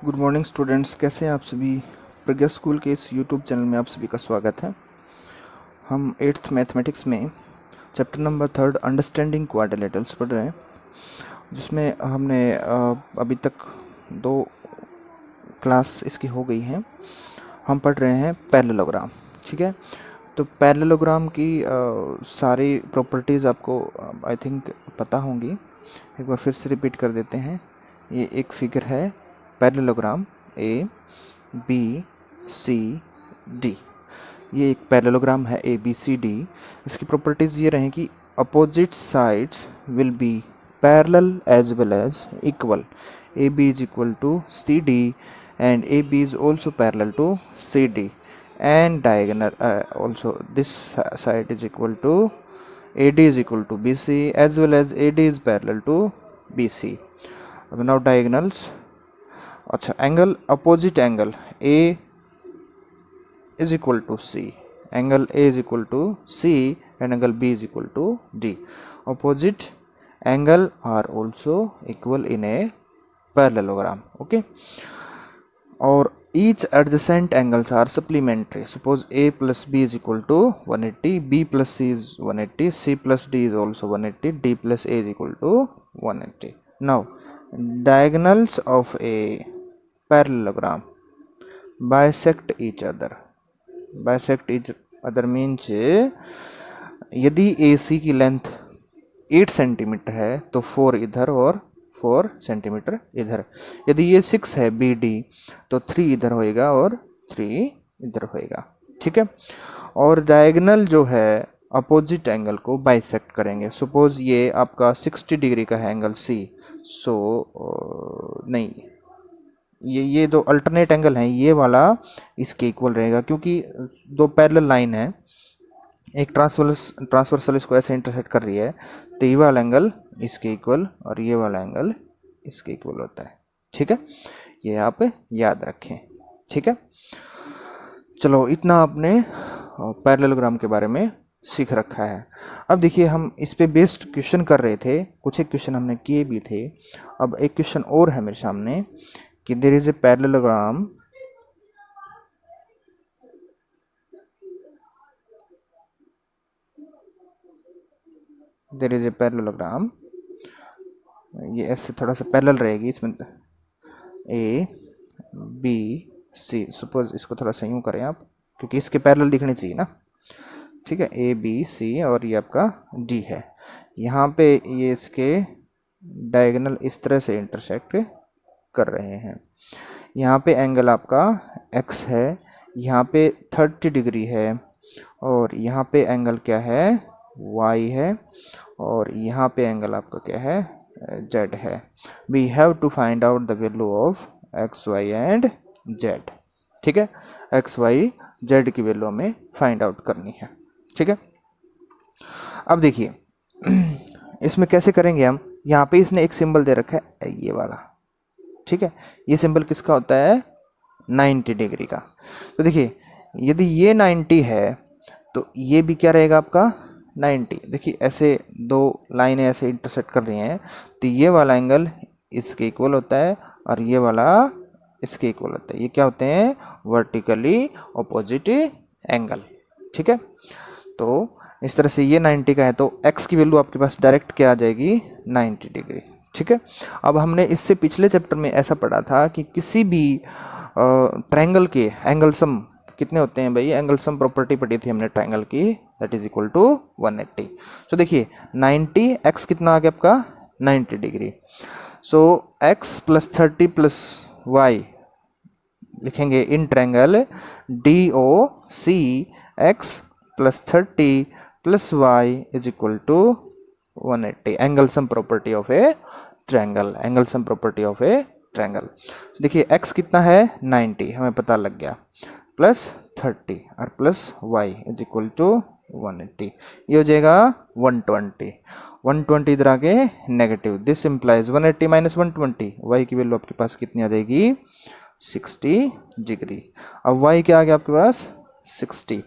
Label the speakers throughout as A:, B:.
A: Good morning students, कैसे हैं आप सभी। प्रज्ञा स्कूल के इस यूट्यूब चैनल में आप सभी का स्वागत है। हम 8th मैथमेटिक्स में चैप्टर नंबर 3 अंडरस्टैंडिंग क्वाड्रिलेटरल्स पढ़ रहे हैं, जिसमें हमने अभी तक 2 क्लास इसकी हो गई हैं। हम पढ़ रहे हैं पैरेललोग्राम। ठीक है, तो पैरेललोग्राम की सारी प्रॉपर्टीज़ आपको आई थिंक पता होंगी। एक बार फिर से रिपीट कर देते हैं। ये एक फिगर है parallelogram A B C D. ये एक पैरेललोग्राम है ए बी सी डी। इसकी प्रॉपर्टीज़ ये रहें कि opposite sides will be parallel as well as equal. A B is equal to C D and AB is also parallel to CD, and diagonal also this side is equal to AD is equal to BC, as well as AD is parallel to BC. Now diagonals. अच्छा, angle opposite angle A is equal to C, angle A is equal to C and angle B is equal to D. Opposite angle are also equal in a parallelogram. Okay, और each adjacent angles are supplementary. Suppose A plus B is equal to 180, B plus C is 180, C plus D is also 180, D plus A is equal to 180. Now diagonals of a parallelogram bisect each other. Bisect each other means यदि AC की length 8 centimetre है तो 4 इधर और 4 centimetre इधर। यदि ये 6 है बी डी तो 3 इधर होएगा और 3 इधर होएगा। ठीक है, और डायगोनल जो है अपोजिट एंगल को बाइसेक्ट करेंगे। सपोज ये आपका 60 डिग्री का है एंगल सी, सो नहीं, ये जो अल्टरनेट एंगल है ये वाला इसके इक्वल रहेगा, क्योंकि 2 पैरेलल लाइन है, एक ट्रांसवर्सल इसको ऐसे इंटरसेक्ट कर रही है, तो ये वाला एंगल इसके इक्वल और ये वाला एंगल इसके इक्वल होता है। ठीक है, ये आप याद रखें। ठीक है, चलो इतना आपने पैरेललोग्राम के बारे में सीख रखा है। अब देखिए, हम इस पे बेस्ड क्वेश्चन कर रहे थे, कुछ एक क्वेश्चन हमने किए भी थे। अब एक क्वेश्चन और है मेरे सामने कि there is a parallelogram there is a parallelogram. ये ऐसे थोड़ा सा पैरेलल रहेगी, इसमें ए बी सी। सपोज इसको थोड़ा सा यूँ करें आप, क्योंकि इसके पैरेलल दिखने चाहिए ना। ठीक है, ए बी सी और ये आपका डी है। यहाँ पे ये इसके डायगोनल इस तरह से इंटरसेक्ट कर रहे हैं। यहाँ पे एंगल आपका एक्स है, यहाँ पे 30 डिग्री है, और यहाँ पे एंगल क्या है वाई है, और यहाँ पे एंगल आपका क्या है z है। We have to find out the value of x y and z। ठीक है, एक्स वाई z की वैल्यू हमें फाइंड आउट करनी है। ठीक है, अब देखिए इसमें कैसे करेंगे हम। यहाँ पे इसने एक सिंबल दे रखा है ये वाला। ठीक है, ये सिंबल किसका होता है 90 डिग्री का। तो देखिए, यदि ये 90 है तो ये भी क्या रहेगा आपका 90। देखिए ऐसे 2 लाइनें ऐसे इंटरसेक्ट कर रही हैं, तो ये वाला एंगल इसके इक्वल होता है और ये वाला इसके इक्वल होता है। ये क्या होते हैं वर्टिकली ऑपोजिट एंगल। ठीक है, तो इस तरह से ये 90 का है तो x की वैल्यू आपके पास डायरेक्ट क्या आ जाएगी 90 डिग्री। ठीक है, अब हमने इससे पिछले चैप्टर में ऐसा पढ़ा था कि किसी भी ट्रायंगल के एंगल सम कितने होते हैं भाई। एंगल सम प्रॉपर्टी पढ़ी थी हमने ट्रायंगल की, that is equal to 180। So देखिए 90 x कितना आ गया आपका 90 degree. So x plus 30 plus y लिखेंगे in triangle DOC x plus 30 plus y is equal to 180। Angle sum property of a triangle, angle sum property of a triangle. देखिए x कितना है 90 हमें पता लग गया, प्लस 30 और plus y is equal to 180। ये हो जाएगा 120। 120 इधर आगे negative, this implies 180 minus 120। y की वैल्यू आपके पास कितनी आ जाएगी 60 डिग्री। अब y क्या आ गया आपके पास 60।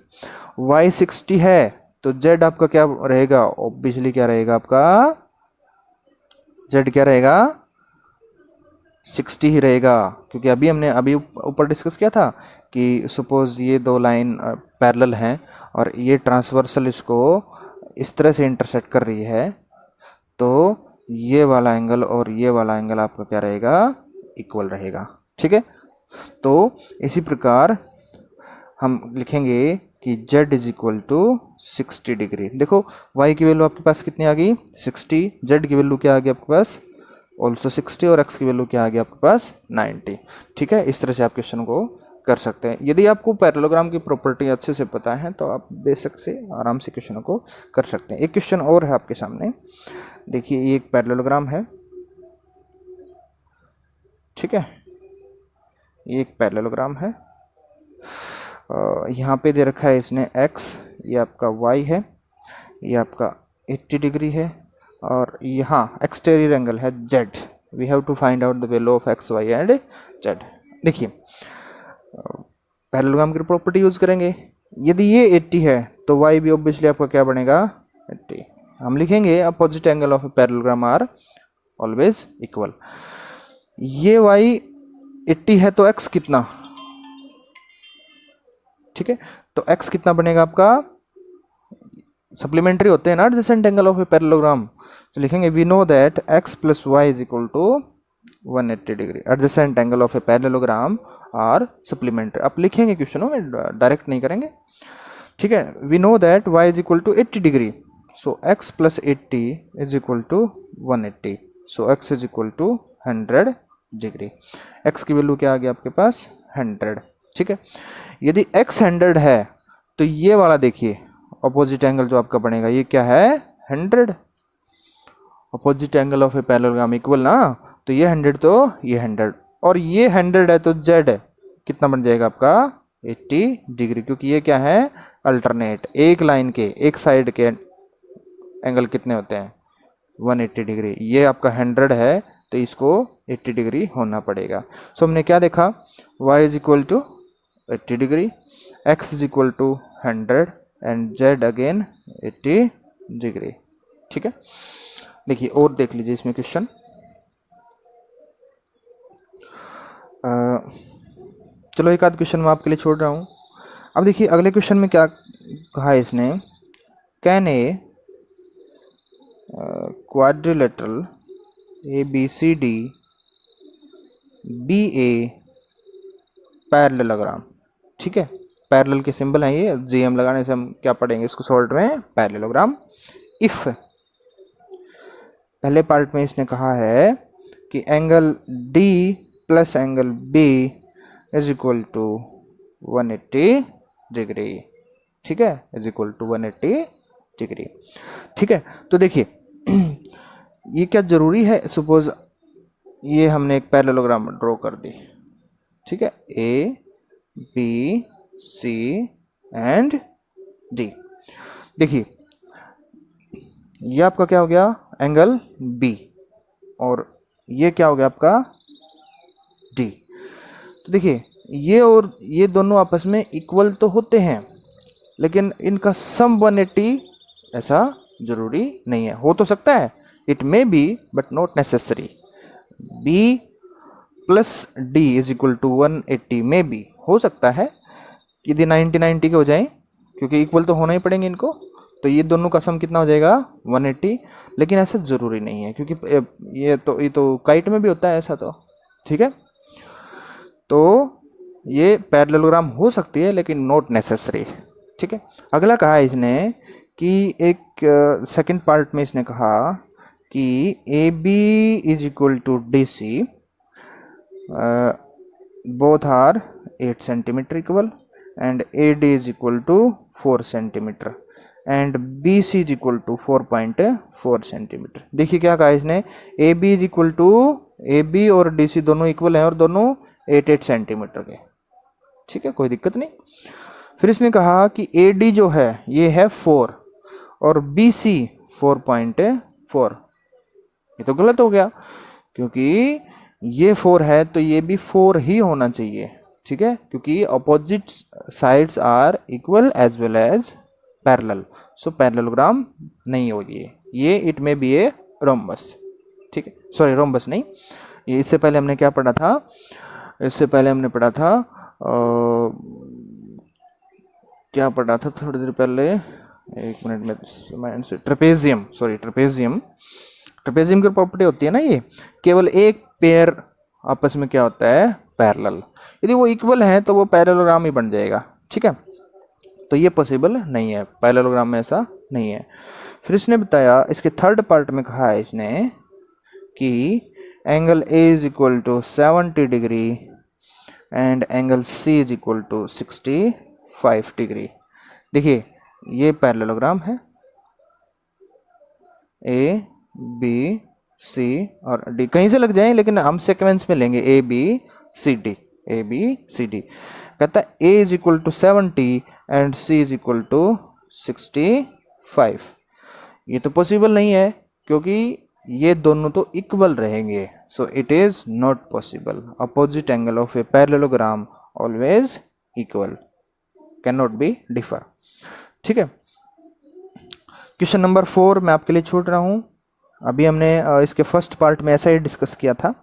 A: y 60 है तो z आपका क्या रहेगा, ऑब्वियसली क्या रहेगा आपका z क्या रहेगा 60 ही रहेगा, क्योंकि अभी हमने अभी ऊपर डिस्कस किया था कि सपोज ये दो लाइन पैरेलल हैं और ये ट्रांसवर्सल इसको इस तरह से इंटरसेक्ट कर रही है, तो ये वाला एंगल और ये वाला एंगल आपका क्या रहेगा, इक्वल रहेगा। ठीक है, तो इसी प्रकार हम लिखेंगे कि z is equal to 60 degree. देखो y की वैल्यू आपके पास कितनी आ गई, 60, z की वैल्यू क्या आ गई आपके पास, ऑल्सो 60, और x की वैल्यू क्या आ गई आपके पास, 90। ठीक है, इस तरह से आप क्वेश्चन को कर सकते हैं। यदि आपको पैरेललोग्राम की प्रॉपर्टी अच्छे से पता है तो आप बेसिक से आराम से क्वेश्चन को कर सकते हैं। एक क्वेश्चन और है आपके सामने, देखिए ये एक पैरेललोग्राम है। ठीक है, ये एक पैरेललोग्राम है, यहाँ पे दे रखा है इसने x, ये आपका y है, ये आपका 80 डिग्री है, और यहाँ एक्सटीरियर एंगल है z। We have to find out the value of x, y and z। देखिए पैरेललोग्राम की प्रॉपर्टी यूज करेंगे। यदि ये 80 है तो y भी ऑब्वियसली आपका क्या बनेगा, 80। हम लिखेंगे opposite angle of a parallelogram are always equal. ये y 80 है तो x कितना, ठीक है, तो x कितना बनेगा आपका, सप्लीमेंट्री होते हैं ना adjacent angle of a parallelogram, तो लिखेंगे we know that x plus y is equal to 180 degree. Adjacent angle of a parallelogram are supplementary. आप लिखेंगे क्वेश्चनों में, डायरेक्ट नहीं करेंगे। ठीक है, we know that y is equal to 80 degree, so x plus 80 is equal to 180, so x is equal to 100 degree. x की value क्या आ गई आपके पास, 100। ठीक है, यदि x 100 है तो ये वाला देखिए अपोजिट एंगल जो आपका बनेगा ये क्या है, 100। Opposite angle of a parallelogram equal ना, तो ये 100 तो ये 100, और ये 100 है तो z कितना बन जाएगा आपका, 80 डिग्री, क्योंकि ये क्या है, अल्टरनेट, एक लाइन के एक साइड के एंगल कितने होते हैं, 180 डिग्री। ये आपका 100 है तो इसको 80 डिग्री होना पड़ेगा। सो हमने क्या देखा, y is equal to 80 degree, x is equal to 100 and z again 80 degree. ठीक है, देखिए और देख लीजिए इसमें क्वेश्चन। चलो एक आध क्वेश्चन मैं आपके लिए छोड़ रहा हूँ। अब देखिए अगले क्वेश्चन में क्या कहा है इसने, can a quadrilateral ABCD be a parallelogram. ठीक है, पैरेलल के सिंबल हैं ये, GM लगाने से हम क्या पढ़ेंगे इसको शॉर्ट में, पैरेललोग्राम। इफ पहले पार्ट में इसने कहा है कि angle D plus angle B is equal to 180 degree. ठीक है, इज इक्वल टू 180 डिग्री। ठीक है, तो देखिए ये क्या जरूरी है, सपोज ये हमने एक पैरेललोग्राम ड्रॉ कर दी। ठीक है, A B C and D। देखिए ये आपका क्या हो गया, एंगल B, और ये क्या हो गया आपका D। तो देखिए ये और ये दोनों आपस में इक्वल तो होते हैं, लेकिन इनका सम 180 ऐसा जरूरी नहीं है, हो तो सकता है, it may be but not necessary. B plus D is equal to 180 में भी हो सकता है कि यदि 90-90 के हो जाएं, क्योंकि इक्वल तो होना ही पड़ेंगे इनको, तो ये दोनों का सम कितना हो जाएगा, 180। लेकिन ऐसा ज़रूरी नहीं है, क्योंकि ये तो काइट में भी होता है ऐसा तो। ठीक है, तो ये पैरेललोग्राम हो सकती है लेकिन नॉट नेसेसरी। ठीक है, अगला कहा है इसने कि एक सेकंड पार्ट में इसने कहा कि AB is equal to DC, both are 8 centimetre equal, and AD is equal to 4 centimetre and BC is equal to 4.4 centimetre. देखिए क्या कहा इसने, AB is equal to, AB और DC दोनों इक्वल हैं और दोनों 8 सेंटीमीटर के। ठीक है, कोई दिक्कत नहीं। फिर इसने कहा कि AD जो है ये है 4 और BC 4.4। ये तो गलत हो गया, क्योंकि ये 4 है तो ये भी 4 ही होना चाहिए। ठीक है, क्योंकि opposite sides are equal as well as parallel, so parallelogram नहीं होगी ये, इट में बी ए रोम्बस। ठीक है, सॉरी रोम्बस नहीं, ये इससे पहले हमने क्या पढ़ा था, इससे पहले हमने पढ़ा था क्या पढ़ा था थोड़ी देर पहले, एक मिनट में माइंड से, ट्रेपेजियम, सॉरी ट्रेपेजियम, ट्रेपेजियम की प्रॉपर्टी होती है ना, ये केवल एक पेयर आपस में क्या होता है, पैरेलल, यदि वो इक्वल है तो वो पैरेललोग्राम ही बन जाएगा, ठीक है। तो ये पॉसिबल नहीं है, पैरेललोग्राम में ऐसा नहीं है। फिर इसने बताया, इसके थर्ड पार्ट में कहा है इसने कि angle A is equal to 70 degree and angle C is equal to 65 degree. देखिए ये पैरेललोग्राम है, ए बी सी और डी कहीं से लग जाए, लेकिन हम सीक्वेंस में लेंगे A B C D, A B C D. कहता है A is equal to 70 and C is equal to 65। ये तो पॉसिबल नहीं है क्योंकि ये दोनों तो इक्वल रहेंगे, so it is not possible. Opposite angle of a parallelogram always equal, can not be differ, ठीक है। क्वेश्चन नंबर 4 मैं आपके लिए छोड़ रहा हूं, अभी हमने इसके फर्स्ट पार्ट में ऐसा ही डिस्कस किया था।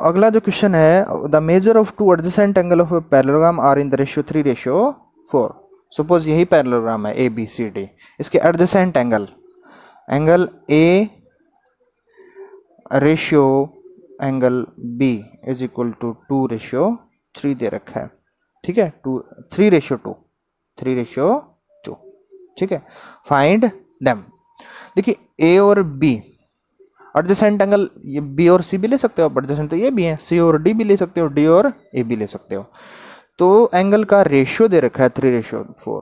A: अगला जो क्वेश्चन है, the measure of two adjacent angle of a parallelogram are in the ratio 3:4। Suppose यही पैरेललोग्राम है ए बी सी डी, इसके adjacent angle, angle A ratio angle B is equal to 2:3 दे रखा है, ठीक है, 3:2, ठीक है। Find them. देखिए ए और बी एडजेसेंट एंगल, ये बी और सी भी ले सकते हो, एडजेसेंट तो ये भी है, सी और डी भी ले सकते हो, डी और ए भी ले सकते हो। तो एंगल का रेशियो दे रखा है 3:4।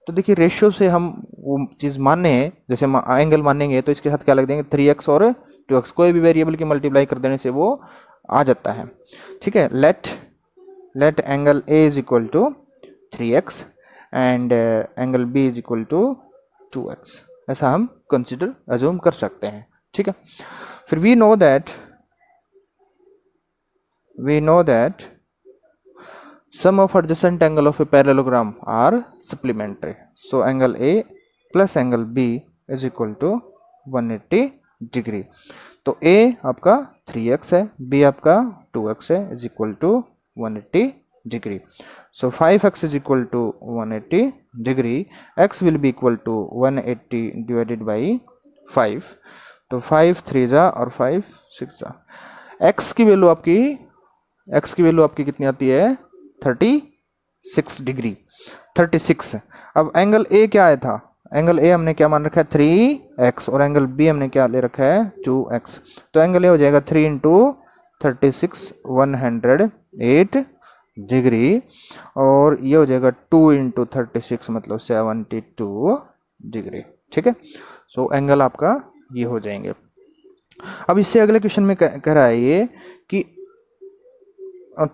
A: तो देखिए रेशियो से हम वो चीज़ मानने हैं, जैसे एंगल मानेंगे तो इसके साथ क्या लग देंगे 3x और 2x, कोई भी वेरिएबल की मल्टीप्लाई कर देने से वो आ जाता है, ठीक है। Let angle A is equal to 3x and angle B is equal to 2x, ऐसा हम कंसिडर अज्यूम कर सकते हैं, ठीक है। फिर we know that sum of adjacent angle of a parallelogram are supplementary, so angle A plus angle B is equal to 180 degree. तो A आपका 3x है, B आपका 2x है, is equal to 180 degree. so 5x is equal to 180 degree, x will be equal to 180 divided by 5, तो 5 3 जा और 5 6 जा, x की वैल्यू आपकी कितनी आती है 36 डिग्री, 36। अब एंगल ए क्या आया था, एंगल ए हमने क्या मान रखा है 3x और एंगल बी हमने क्या ले रखा है 2x, तो एंगल ए हो जाएगा 3 इंटू 36 108 डिग्री, और ये हो जाएगा 2 इंटू 36 मतलब 72 डिग्री, ठीक है। सो एंगल आपका ये हो जाएंगे। अब इससे अगले क्वेश्चन में कह रहा है ये कि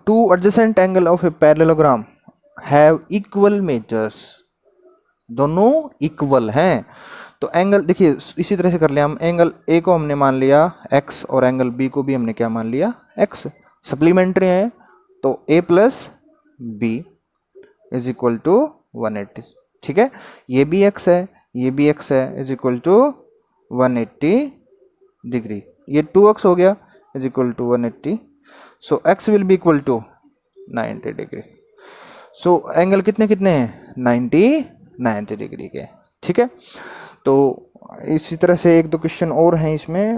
A: to adjacent angle of a parallelogram have equal measures, दोनों इक्वल हैं। तो एंगल देखिए इसी तरह से कर लिया हम, एंगल ए को हमने मान लिया x और एंगल बी को भी हमने क्या मान लिया x, सप्लीमेंट्री है, तो a plus b is equal to 180, ठीक है। ये भी x है, ये भी x है, इज इक्वल टू 180 डिग्री, ये 2x हो गया is equal to 180, so x will be equal to 90 degree. So angle कितने हैं 90 डिग्री के, ठीक है। तो इसी तरह से एक दो क्वेश्चन और हैं इसमें,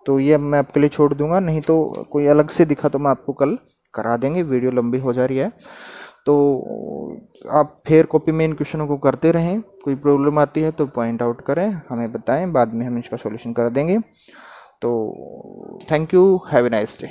A: तो ये मैं आपके लिए छोड़ दूंगा, नहीं तो कोई अलग से दिखा तो मैं आपको कल करा देंगे, वीडियो लंबी हो जा रही है। तो आप फिर कॉपी में इन क्वेश्चनों को करते रहें, कोई प्रॉब्लम आती है तो पॉइंट आउट करें, हमें बताएं, बाद में हम इसका सॉल्यूशन कर देंगे। तो thank you, have a nice day.